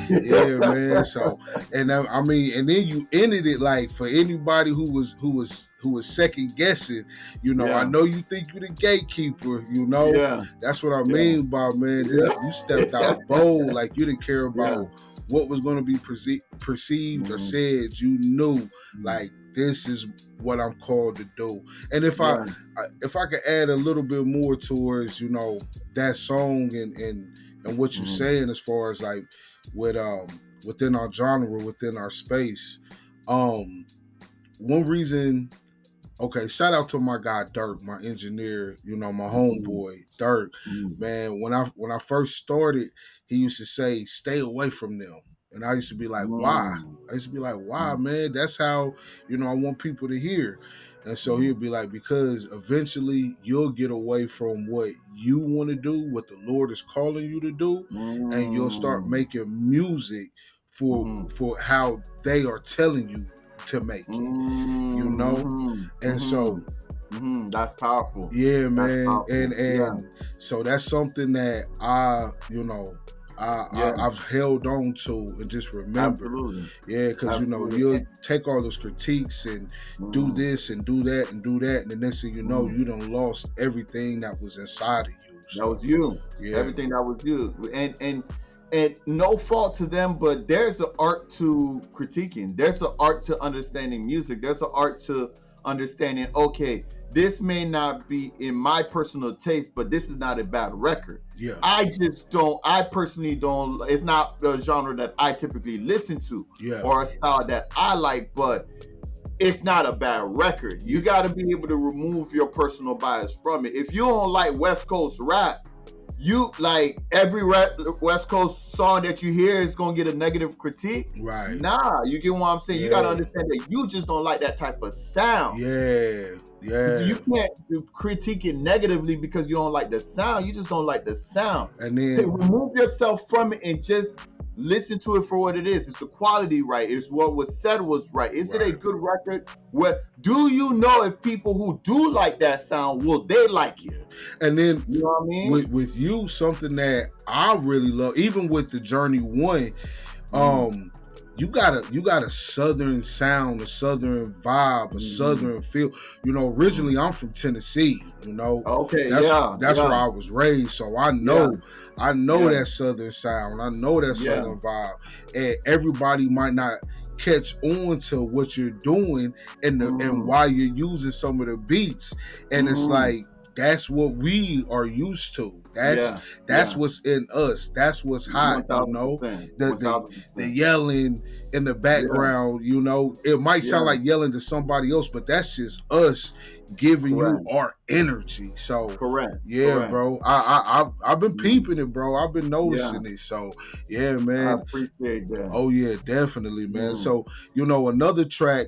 Yeah, man. So, and I mean, and then you ended it like for anybody who was second guessing. I Yeah. know you think you're the gatekeeper. Yeah. That's what I Yeah. mean by, man. You stepped out bold, like you didn't care about what was going to be perceived or said. You knew, like, this is what I'm called to do. And if I could add a little bit more towards, that song and what you're saying as far as like with within our genre, within our space. One reason, okay, shout out to my guy Dirk, my engineer, my homeboy Dirk. Man, when I first started, he used to say, stay away from them. And I used to be like, why? Man? That's how, I want people to hear. And so he'd be like, because eventually you'll get away from what you want to do, what the Lord is calling you to do, and you'll start making music for how they are telling you to make it. And so that's powerful. Yeah, man. Powerful. And so that's something that I've held on to and just remember. Absolutely. Yeah, because you'll take all those critiques and do this and do that and do that, and the next thing you know, you done lost everything that was inside of you. So, that was you. Yeah. Everything that was you. And no fault to them, but there's an art to critiquing. There's an art to understanding music. There's an art to understanding, okay, this may not be in my personal taste, but this is not a bad record. Yeah. I personally don't, it's not the genre that I typically listen to or a style that I like, but it's not a bad record. You got to be able to remove your personal bias from it. If you don't like West Coast rap, you like every West Coast song that you hear is gonna get a negative critique. Right. Nah, you get what I'm saying? You gotta understand that you just don't like that type of sound. Yeah. You can't critique it negatively because you don't like the sound. You just don't like the sound. And then remove yourself from it and just listen to it for what it is. Is the quality right? Is what was said was right? Is it a good record? Do you know if people who do like that sound, will they like it? And then, you know what I mean? With you, something that I really love, even with the Journey 1, you got a southern sound, a southern vibe, a southern feel. Originally I'm from Tennessee. Okay, that's where I was raised, so I know that southern sound. I know that southern vibe, and everybody might not catch on to what you're doing and why you're using some of the beats, and it's like that's what we are used to. That's what's in us. That's what's hot. 1,000%. The yelling in the background. It might sound like yelling to somebody else, but that's just us giving you our energy. So correct. Bro. I've been peeping it, bro. I've been noticing it. So man. I appreciate that. Oh yeah, definitely, man. So another track.